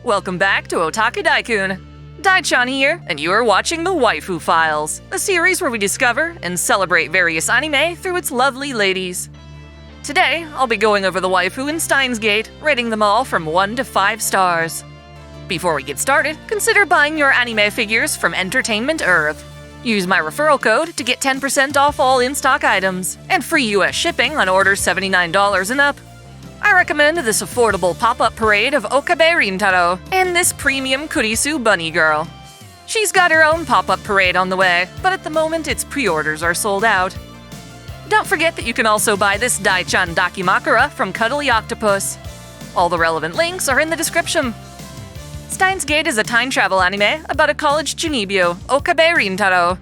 Welcome back to OtakuDaiKun. Dai-chan here, and you are watching the Waifu Files, a series where we discover and celebrate various anime through its lovely ladies. Today, I'll be going over the waifu in Steins Gate, rating them all from 1 to 5 stars. Before we get started, consider buying your anime figures from Entertainment Earth. Use my referral code to get 10% off all in-stock items, and free US shipping on orders $79 and up. I recommend this affordable pop-up parade of Okabe Rintaro and this premium Kurisu bunny girl. She's got her own pop-up parade on the way, but at the moment its pre-orders are sold out. Don't forget that you can also buy this Dai-chan Dakimakura from Cuddly Octopus. All the relevant links are in the description. Steins Gate is a time travel anime about a college Junibyo, Okabe Rintaro.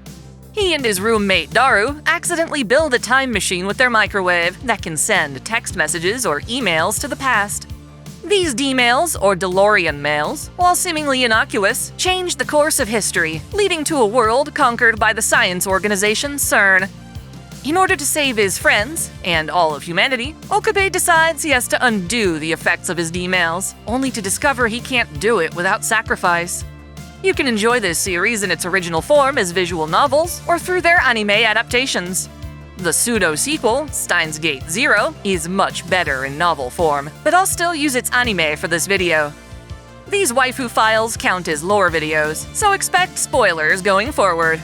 He and his roommate Daru accidentally build a time machine with their microwave that can send text messages or emails to the past. These D-mails, or DeLorean mails, while seemingly innocuous, change the course of history, leading to a world conquered by the science organization CERN. In order to save his friends, and all of humanity, Okabe decides he has to undo the effects of his D-mails, only to discover he can't do it without sacrifice. You can enjoy this series in its original form as visual novels or through their anime adaptations. The pseudo-sequel, Steins Gate 0, is much better in novel form, but I'll still use its anime for this video. These waifu files count as lore videos, so expect spoilers going forward.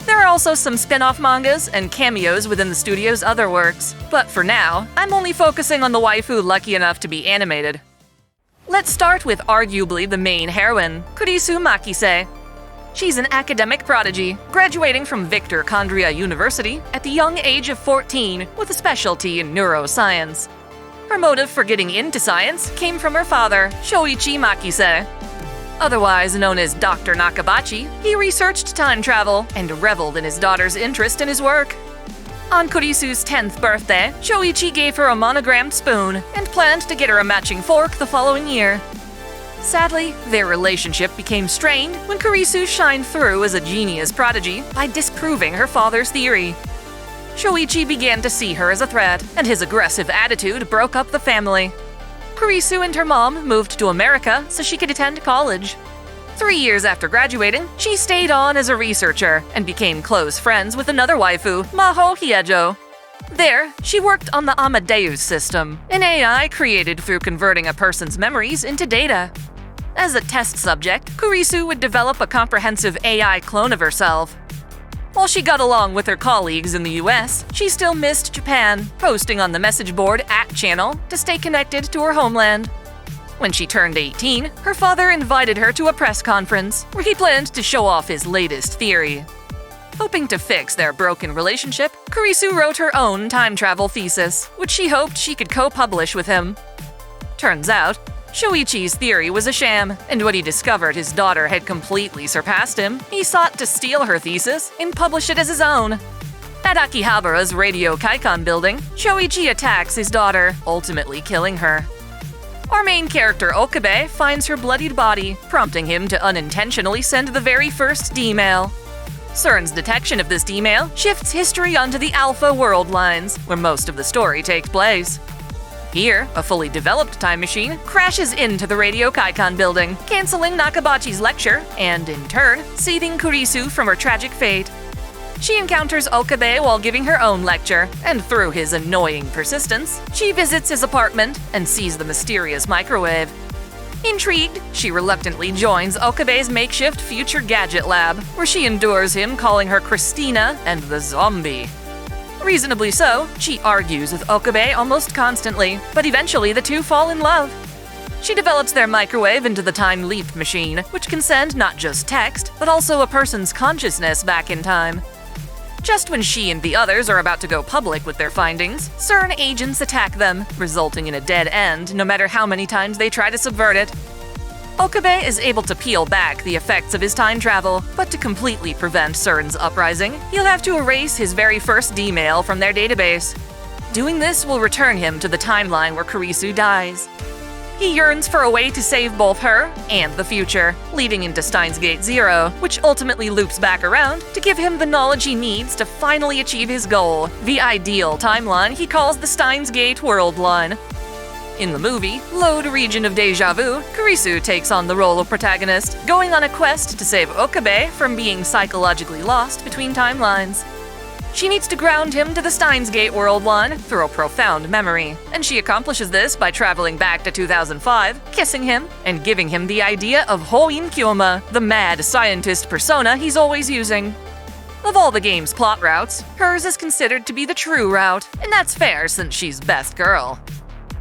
There are also some spin-off mangas and cameos within the studio's other works, but for now, I'm only focusing on the waifu lucky enough to be animated. Let's start with arguably the main heroine, Kurisu Makise. She's an academic prodigy, graduating from Victor Kandria University at the young age of 14 with a specialty in neuroscience. Her motive for getting into science came from her father, Shoichi Makise. Otherwise known as Dr. Nakabachi, he researched time travel and reveled in his daughter's interest in his work. On Kurisu's 10th birthday, Shoichi gave her a monogrammed spoon and planned to get her a matching fork the following year. Sadly, their relationship became strained when Kurisu shined through as a genius prodigy by disproving her father's theory. Shoichi began to see her as a threat, and his aggressive attitude broke up the family. Kurisu and her mom moved to America so she could attend college. 3 years after graduating, she stayed on as a researcher and became close friends with another waifu, Maho Hiyajou. There, she worked on the Amadeus system, an AI created through converting a person's memories into data. As a test subject, Kurisu would develop a comprehensive AI clone of herself. While she got along with her colleagues in the US, she still missed Japan, posting on the message board @channel to stay connected to her homeland. When she turned 18, her father invited her to a press conference where he planned to show off his latest theory. Hoping to fix their broken relationship, Kurisu wrote her own time travel thesis, which she hoped she could co-publish with him. Turns out, Shoichi's theory was a sham, and when he discovered his daughter had completely surpassed him, he sought to steal her thesis and publish it as his own. At Akihabara's Radio Kaikan building, Shoichi attacks his daughter, ultimately killing her. Our main character Okabe finds her bloodied body, prompting him to unintentionally send the very first D-mail. CERN's detection of this D-mail shifts history onto the Alpha world lines, where most of the story takes place. Here, a fully developed time machine crashes into the Radio Kaikan building, canceling Nakabachi's lecture and, in turn, saving Kurisu from her tragic fate. She encounters Okabe while giving her own lecture, and through his annoying persistence, she visits his apartment and sees the mysterious microwave. Intrigued, she reluctantly joins Okabe's makeshift future gadget lab, where she endures him calling her Christina and the zombie. Reasonably so, she argues with Okabe almost constantly, but eventually the two fall in love. She develops their microwave into the time leap machine, which can send not just text, but also a person's consciousness back in time. Just when she and the others are about to go public with their findings, CERN agents attack them, resulting in a dead end no matter how many times they try to subvert it. Okabe is able to peel back the effects of his time travel, but to completely prevent CERN's uprising, he'll have to erase his very first D-mail from their database. Doing this will return him to the timeline where Kurisu dies. He yearns for a way to save both her and the future, leading into Steins Gate 0, which ultimately loops back around to give him the knowledge he needs to finally achieve his goal, the ideal timeline he calls the Steins Gate World Line. In the movie, Load Region of Deja Vu, Kurisu takes on the role of protagonist, going on a quest to save Okabe from being psychologically lost between timelines. She needs to ground him to the Steins Gate world line through a profound memory, and she accomplishes this by traveling back to 2005, kissing him, and giving him the idea of Hoin Kyoma, the mad scientist persona he's always using. Of all the game's plot routes, hers is considered to be the true route, and that's fair since she's best girl.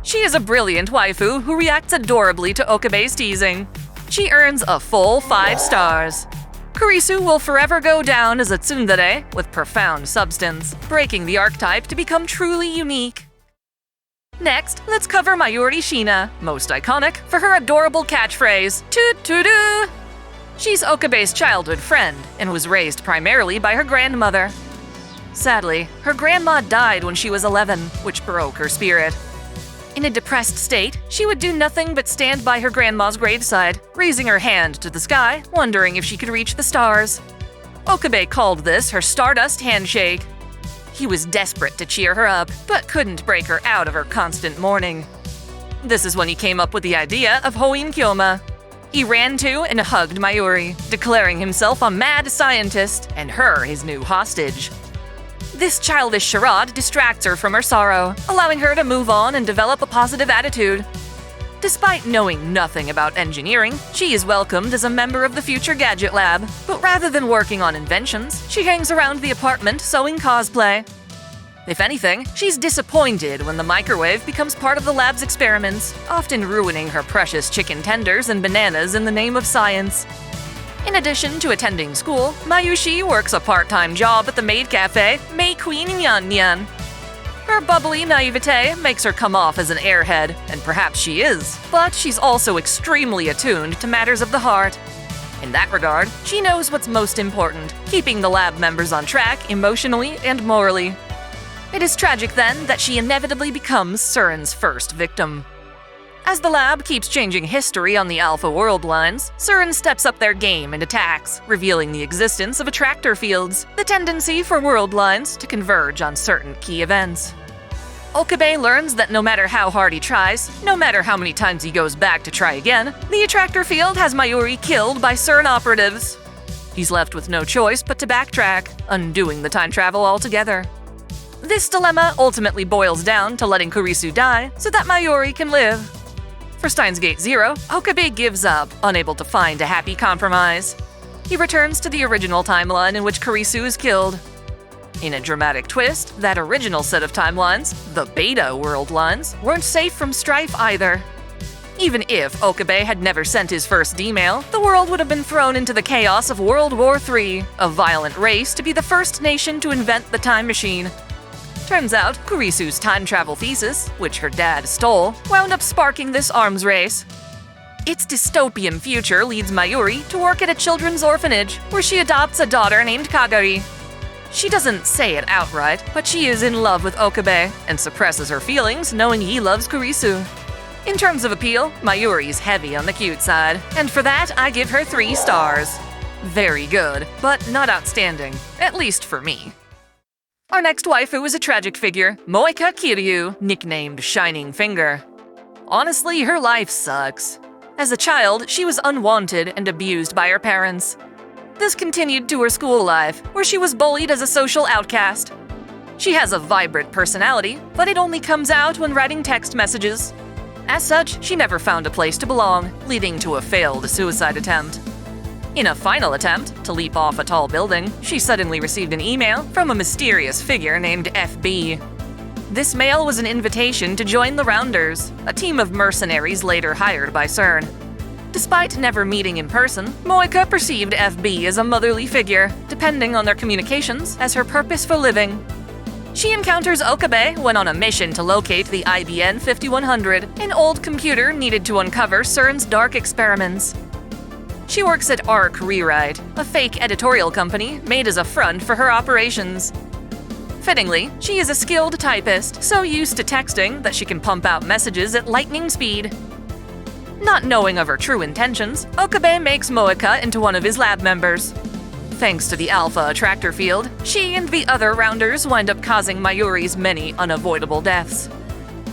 She is a brilliant waifu who reacts adorably to Okabe's teasing. She earns a full 5 stars. Kurisu will forever go down as a tsundere with profound substance, breaking the archetype to become truly unique. Next, let's cover Mayuri Shiina, most iconic for her adorable catchphrase, "Toot-toot-oo!" She's Okabe's childhood friend and was raised primarily by her grandmother. Sadly, her grandma died when she was 11, which broke her spirit. In a depressed state, she would do nothing but stand by her grandma's graveside, raising her hand to the sky, wondering if she could reach the stars. Okabe called this her Stardust Handshake. He was desperate to cheer her up, but couldn't break her out of her constant mourning. This is when he came up with the idea of Hoin Kyoma. He ran to and hugged Mayuri, declaring himself a mad scientist and her his new hostage. This childish charade distracts her from her sorrow, allowing her to move on and develop a positive attitude. Despite knowing nothing about engineering, she is welcomed as a member of the Future Gadget Lab, but rather than working on inventions, she hangs around the apartment sewing cosplay. If anything, she's disappointed when the microwave becomes part of the lab's experiments, often ruining her precious chicken tenders and bananas in the name of science. In addition to attending school, Mayushi works a part-time job at the maid cafe, May Queen Nyan. Her bubbly naivete makes her come off as an airhead, and perhaps she is, but she's also extremely attuned to matters of the heart. In that regard, she knows what's most important, keeping the lab members on track emotionally and morally. It is tragic then that she inevitably becomes Surin's first victim. As the lab keeps changing history on the Alpha world lines, Surin steps up their game and attacks, revealing the existence of attractor fields, the tendency for world lines to converge on certain key events. Okabe learns that no matter how hard he tries, no matter how many times he goes back to try again, the attractor field has Mayuri killed by Surin operatives. He's left with no choice but to backtrack, undoing the time travel altogether. This dilemma ultimately boils down to letting Kurisu die so that Mayuri can live. For Steins Gate Zero, Okabe gives up, unable to find a happy compromise. He returns to the original timeline in which Kurisu is killed. In a dramatic twist, that original set of timelines, the Beta world lines, weren't safe from strife either. Even if Okabe had never sent his first D-mail, the world would have been thrown into the chaos of World War III, a violent race to be the first nation to invent the time machine. Turns out, Kurisu's time travel thesis, which her dad stole, wound up sparking this arms race. Its dystopian future leads Mayuri to work at a children's orphanage, where she adopts a daughter named Kagari. She doesn't say it outright, but she is in love with Okabe, and suppresses her feelings knowing he loves Kurisu. In terms of appeal, Mayuri's heavy on the cute side, and for that I give her 3 stars. Very good, but not outstanding, at least for me. Our next waifu is a tragic figure, Moeka Kiryuu, nicknamed Shining Finger. Honestly, her life sucks. As a child, she was unwanted and abused by her parents. This continued to her school life, where she was bullied as a social outcast. She has a vibrant personality, but it only comes out when writing text messages. As such, she never found a place to belong, leading to a failed suicide attempt. In a final attempt to leap off a tall building, she suddenly received an email from a mysterious figure named FB. This mail was an invitation to join the Rounders, a team of mercenaries later hired by CERN. Despite never meeting in person, Moeka perceived FB as a motherly figure, depending on their communications as her purpose for living. She encounters Okabe when on a mission to locate the IBN 5100, an old computer needed to uncover CERN's dark experiments. She works at Arc Rewrite, a fake editorial company made as a front for her operations. Fittingly, she is a skilled typist, so used to texting that she can pump out messages at lightning speed. Not knowing of her true intentions, Okabe makes Moeka into one of his lab members. Thanks to the Alpha attractor field, she and the other Rounders wind up causing Mayuri's many unavoidable deaths.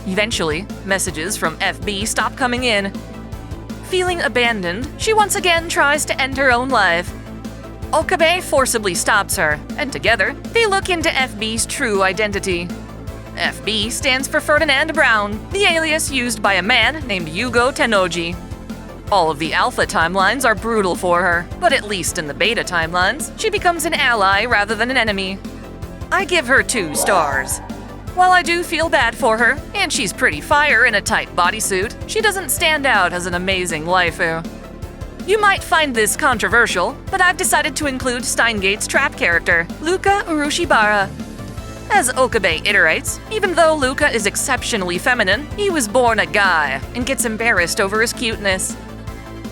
Eventually, messages from FB stop coming in. Feeling abandoned, she once again tries to end her own life. Okabe forcibly stops her, and together, they look into FB's true identity. FB stands for Ferdinand Brown, the alias used by a man named Yugo Tennoji. All of the alpha timelines are brutal for her, but at least in the beta timelines, she becomes an ally rather than an enemy. I give her 2 stars. While I do feel bad for her, and she's pretty fire in a tight bodysuit, she doesn't stand out as an amazing waifu. You might find this controversial, but I've decided to include Steingate's trap character, Luka Urushibara. As Okabe iterates, even though Luka is exceptionally feminine, he was born a guy and gets embarrassed over his cuteness.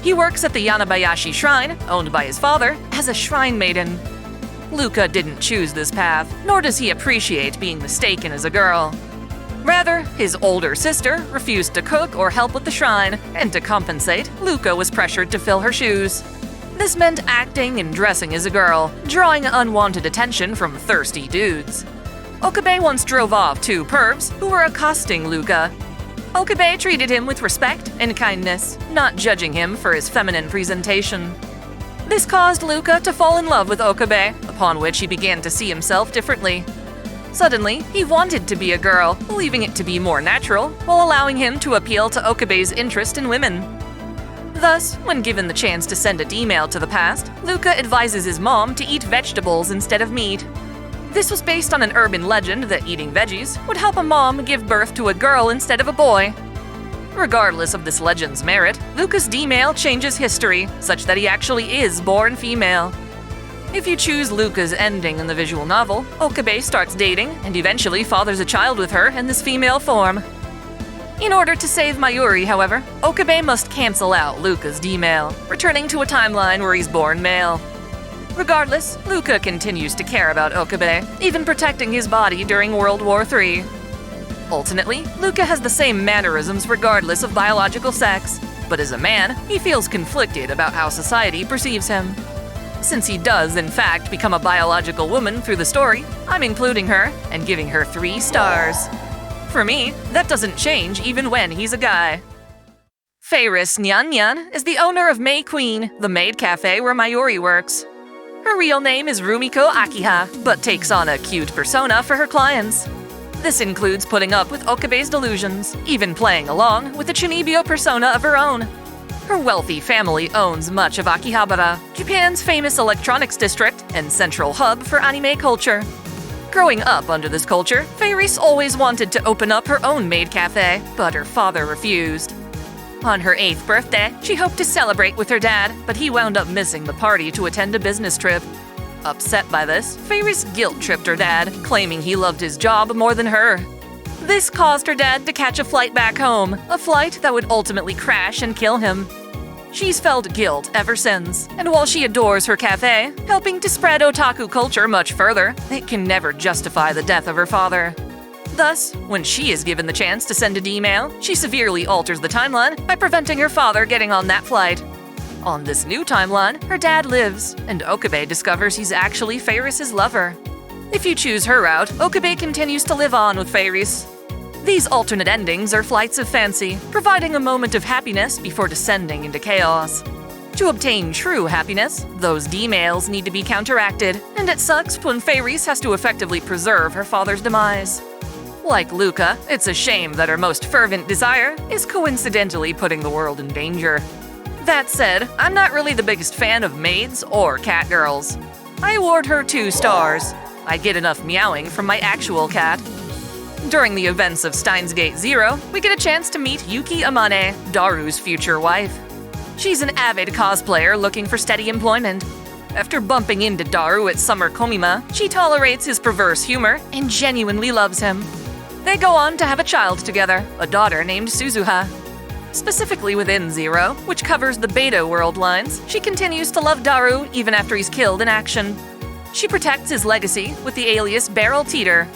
He works at the Yanabayashi Shrine, owned by his father, as a shrine maiden. Luka didn't choose this path, nor does he appreciate being mistaken as a girl. Rather, his older sister refused to cook or help with the shrine, and to compensate, Luka was pressured to fill her shoes. This meant acting and dressing as a girl, drawing unwanted attention from thirsty dudes. Okabe once drove off 2 pervs who were accosting Luka. Okabe treated him with respect and kindness, not judging him for his feminine presentation. This caused Luka to fall in love with Okabe, upon which he began to see himself differently. Suddenly, he wanted to be a girl, believing it to be more natural, while allowing him to appeal to Okabe's interest in women. Thus, when given the chance to send a D-mail to the past, Luka advises his mom to eat vegetables instead of meat. This was based on an urban legend that eating veggies would help a mom give birth to a girl instead of a boy. Regardless of this legend's merit, Luka's D-mail changes history, such that he actually is born female. If you choose Luka's ending in the visual novel, Okabe starts dating and eventually fathers a child with her in this female form. In order to save Mayuri, however, Okabe must cancel out Luka's D-mail, returning to a timeline where he's born male. Regardless, Luka continues to care about Okabe, even protecting his body during World War III. Ultimately, Luka has the same mannerisms regardless of biological sex, but as a man, he feels conflicted about how society perceives him. Since he does, in fact, become a biological woman through the story, I'm including her and giving her 3 stars. For me, that doesn't change even when he's a guy. Faris Nyan is the owner of May Queen, the maid cafe where Mayuri works. Her real name is Rumiko Akiha, but takes on a cute persona for her clients. This includes putting up with Okabe's delusions, even playing along with a Chunibyo persona of her own. Her wealthy family owns much of Akihabara, Japan's famous electronics district and central hub for anime culture. Growing up under this culture, Faris always wanted to open up her own maid cafe, but her father refused. On her 8th birthday, she hoped to celebrate with her dad, but he wound up missing the party to attend a business trip. Upset by this, Faris guilt-tripped her dad, claiming he loved his job more than her. This caused her dad to catch a flight back home, a flight that would ultimately crash and kill him. She's felt guilt ever since, and while she adores her cafe, helping to spread otaku culture much further, it can never justify the death of her father. Thus, when she is given the chance to send a D-mail, she severely alters the timeline by preventing her father getting on that flight. On this new timeline, her dad lives, and Okabe discovers he's actually Faris' lover. If you choose her route, Okabe continues to live on with Faris. These alternate endings are flights of fancy, providing a moment of happiness before descending into chaos. To obtain true happiness, those D-mails need to be counteracted, and it sucks when Faris has to effectively preserve her father's demise. Like Luka, it's a shame that her most fervent desire is coincidentally putting the world in danger. That said, I'm not really the biggest fan of maids or cat girls. I award her 2 stars. I get enough meowing from my actual cat. During the events of Steins Gate Zero, we get a chance to meet Yuki Amane, Daru's future wife. She's an avid cosplayer looking for steady employment. After bumping into Daru at Summer Komima, she tolerates his perverse humor and genuinely loves him. They go on to have a child together, a daughter named Suzuha. Specifically within Zero, which covers the Beta world lines, she continues to love Daru even after he's killed in action. She protects his legacy with the alias Barrel Teeter.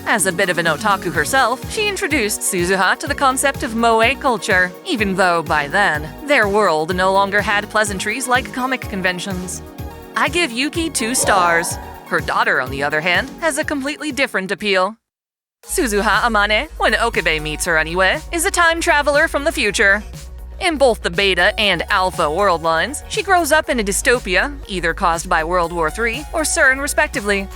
As a bit of an otaku herself, she introduced Suzuha to the concept of moe culture, even though, by then, their world no longer had pleasantries like comic conventions. I give Yuki 2 stars. Her daughter, on the other hand, has a completely different appeal. Suzuha Amane, when Okabe meets her anyway, is a time traveler from the future. In both the Beta and Alpha world lines, she grows up in a dystopia, either caused by World War III or CERN respectively.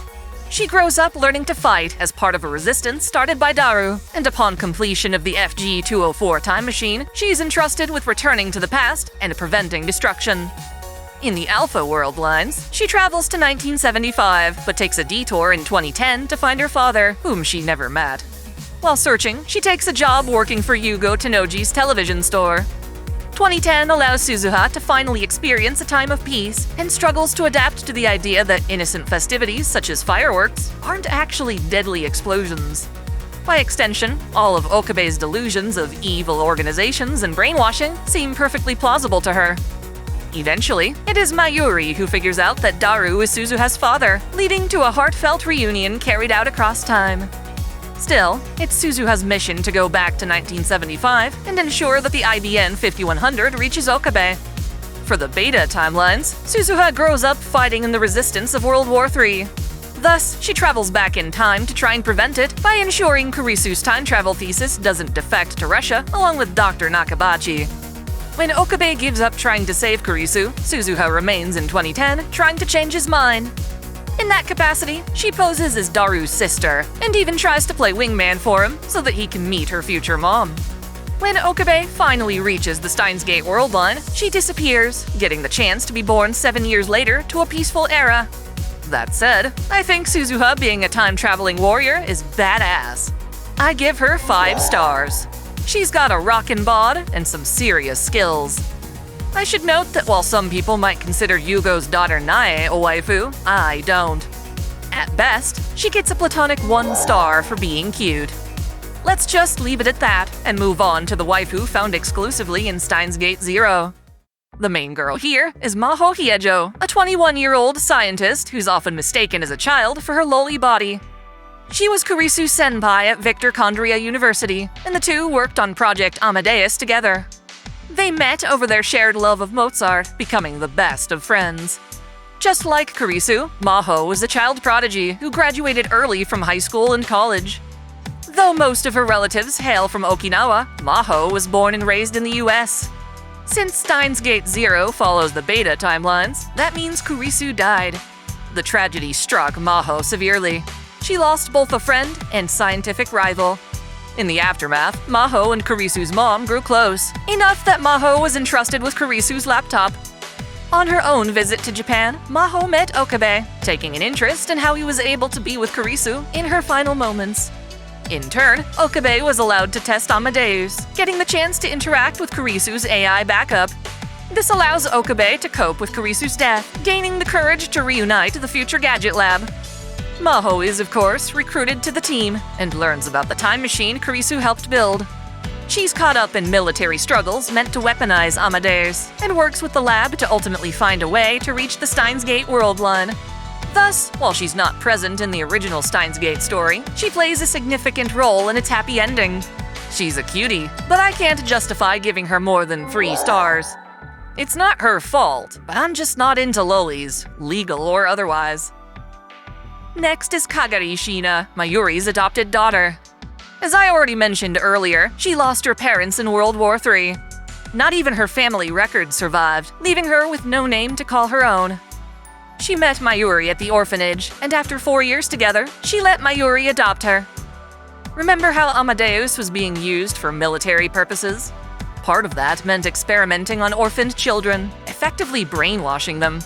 She grows up learning to fight as part of a resistance started by Daru, and upon completion of the FG-204 time machine, she is entrusted with returning to the past and preventing destruction. In the Alpha world lines, she travels to 1975, but takes a detour in 2010 to find her father, whom she never met. While searching, she takes a job working for Yugo Tenoji's television store. 2010 allows Suzuha to finally experience a time of peace, and struggles to adapt to the idea that innocent festivities such as fireworks aren't actually deadly explosions. By extension, all of Okabe's delusions of evil organizations and brainwashing seem perfectly plausible to her. Eventually, it is Mayuri who figures out that Daru is Suzuha's father, leading to a heartfelt reunion carried out across time. Still, it's Suzuha's mission to go back to 1975 and ensure that the IBN 5100 reaches Okabe. For the Beta timelines, Suzuha grows up fighting in the resistance of World War III. Thus, she travels back in time to try and prevent it by ensuring Kurisu's time travel thesis doesn't defect to Russia along with Dr. Nakabachi. When Okabe gives up trying to save Kurisu, Suzuha remains in 2010, trying to change his mind. In that capacity, she poses as Daru's sister, and even tries to play wingman for him so that he can meet her future mom. When Okabe finally reaches the Steins Gate world line, she disappears, getting the chance to be born 7 years later to a peaceful era. That said, I think Suzuha being a time-traveling warrior is badass. I give her 5 stars. She's got a rockin' bod and some serious skills. I should note that while some people might consider Yugo's daughter Nae a waifu, I don't. At best, she gets a platonic 1 star for being cute. Let's just leave it at that and move on to the waifu found exclusively in Steins Gate Zero. The main girl here is Maho Hiyajou, a 21-year-old scientist who's often mistaken as a child for her lowly body. She was Kurisu's senpai at Victor Kondria University, and the two worked on Project Amadeus together. They met over their shared love of Mozart, becoming the best of friends. Just like Kurisu, Maho was a child prodigy who graduated early from high school and college. Though most of her relatives hail from Okinawa, Maho was born and raised in the US. Since Steins Gate Zero follows the Beta timelines, that means Kurisu died. The tragedy struck Maho severely. She lost both a friend and scientific rival. In the aftermath, Maho and Kurisu's mom grew close, enough that Maho was entrusted with Kurisu's laptop. On her own visit to Japan, Maho met Okabe, taking an interest in how he was able to be with Kurisu in her final moments. In turn, Okabe was allowed to test Amadeus, getting the chance to interact with Kurisu's AI backup. This allows Okabe to cope with Kurisu's death, gaining the courage to reunite the future Gadget Lab. Maho is, of course, recruited to the team and learns about the time machine Kurisu helped build. She's caught up in military struggles meant to weaponize Amadeus, and works with the lab to ultimately find a way to reach the Steins Gate world line. Thus, while she's not present in the original Steins Gate story, she plays a significant role in its happy ending. She's a cutie, but I can't justify giving her more than 3 stars. It's not her fault, but I'm just not into lollies, legal or otherwise. Next is Kagari Shiina, Mayuri's adopted daughter. As I already mentioned earlier, she lost her parents in World War III. Not even her family records survived, leaving her with no name to call her own. She met Mayuri at the orphanage, and after 4 years together, she let Mayuri adopt her. Remember how Amadeus was being used for military purposes? Part of that meant experimenting on orphaned children, effectively brainwashing them.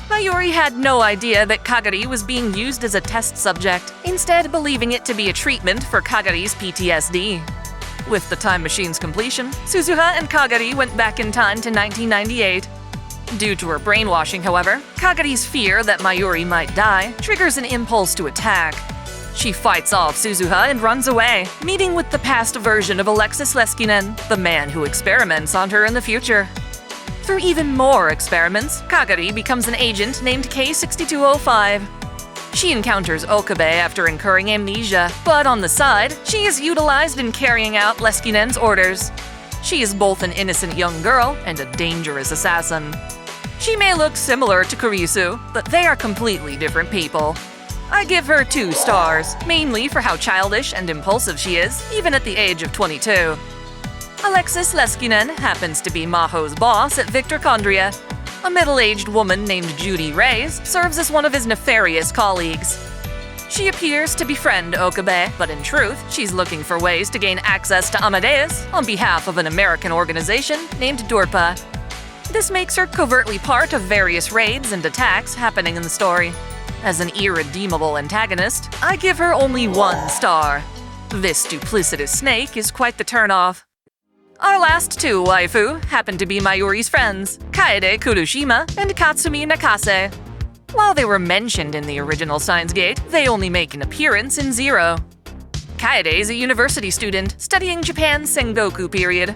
Mayuri had no idea that Kagari was being used as a test subject, instead believing it to be a treatment for Kagari's PTSD. With the time machine's completion, Suzuha and Kagari went back in time to 1998. Due to her brainwashing, however, Kagari's fear that Mayuri might die triggers an impulse to attack. She fights off Suzuha and runs away, meeting with the past version of Alexis Leskinen, the man who experiments on her in the future. Through even more experiments, Kagari becomes an agent named K-6205. She encounters Okabe after incurring amnesia, but on the side, she is utilized in carrying out Leskinen's orders. She is both an innocent young girl and a dangerous assassin. She may look similar to Kurisu, but they are completely different people. I give her 2 stars, mainly for how childish and impulsive she is, even at the age of 22. Alexis Leskinen happens to be Maho's boss at Victor Condria. A middle-aged woman named Judy Reyes serves as one of his nefarious colleagues. She appears to befriend Okabe, but in truth, she's looking for ways to gain access to Amadeus on behalf of an American organization named Dorpa. This makes her covertly part of various raids and attacks happening in the story. As an irredeemable antagonist, I give her only 1 star. This duplicitous snake is quite the turnoff. Our last 2 waifu happen to be Mayuri's friends, Kaede Katsumi and Katsumi Nakase. While they were mentioned in the original Steins Gate, they only make an appearance in Zero. Kaede is a university student studying Japan's Sengoku period.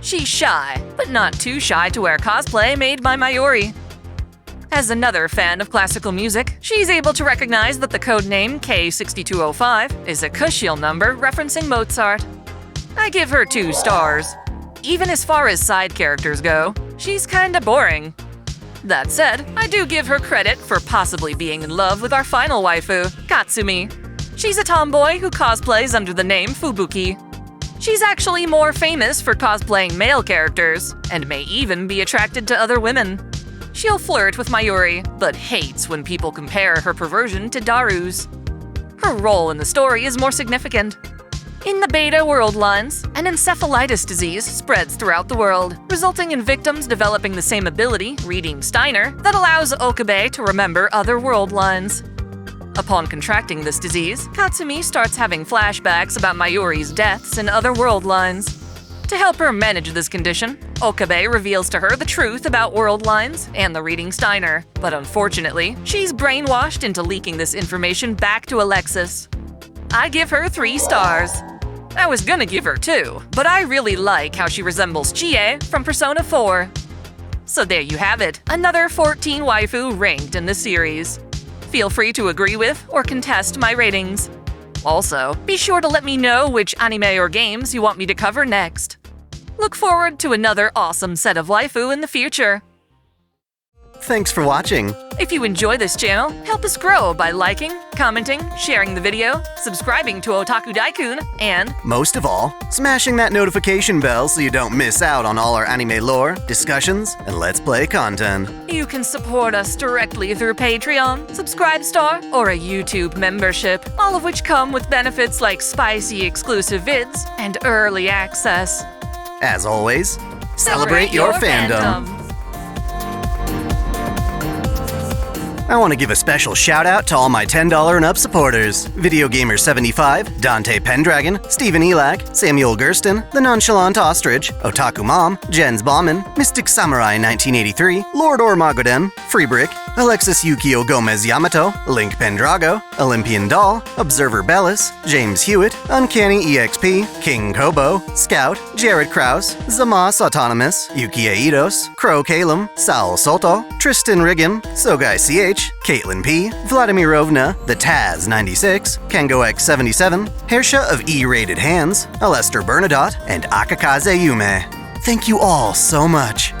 She's shy, but not too shy to wear cosplay made by Mayuri. As another fan of classical music, she's able to recognize that the codename K6205 is a Kushiel number referencing Mozart. I give her 2 stars. Even as far as side characters go, she's kinda boring. That said, I do give her credit for possibly being in love with our final waifu, Katsumi. She's a tomboy who cosplays under the name Fubuki. She's actually more famous for cosplaying male characters, and may even be attracted to other women. She'll flirt with Mayuri, but hates when people compare her perversion to Daru's. Her role in the story is more significant. In the Beta world lines, an encephalitis disease spreads throughout the world, resulting in victims developing the same ability, reading Steiner, that allows Okabe to remember other world lines. Upon contracting this disease, Katsumi starts having flashbacks about Mayuri's deaths in other world lines. To help her manage this condition, Okabe reveals to her the truth about world lines and the reading Steiner, but unfortunately, she's brainwashed into leaking this information back to Alexis. I give her 3 stars. I was gonna give her 2, but I really like how she resembles Chie from Persona 4. So there you have it, another 14 waifu ranked in the series. Feel free to agree with or contest my ratings. Also, be sure to let me know which anime or games you want me to cover next. Look forward to another awesome set of waifu in the future. Thanks for watching. If you enjoy this channel, help us grow by liking, commenting, sharing the video, subscribing to OtakuDaiKun, and most of all, smashing that notification bell so you don't miss out on all our anime lore, discussions, and Let's Play content. You can support us directly through Patreon, Subscribestar, or a YouTube membership, all of which come with benefits like spicy exclusive vids and early access. As always, celebrate your fandom. I want to give a special shout out to all my $10 and up supporters. Video Gamer 75, Dante Pendragon, Stephen Elak, Samuel Gersten, The Nonchalant Ostrich, Otaku Mom, Jens Bauman, Mystic Samurai 1983, Lord Ormagoden, Freebrick, Alexis Yukio Gomez Yamato, Link Pendrago, Olympian Doll, Observer Bellis, James Hewitt, Uncanny EXP, King Kobo, Scout, Jared Kraus, Zamas Autonomous, Yuki Aidos, Crow Kalem, Saul Soto, Tristan Riggin, Sogai CH, Caitlin P, Vladimirovna, The Taz 96, Kengo X 77, Hersha of E-Rated Hands, Alester Bernadotte, and Akakaze Yume. Thank you all so much.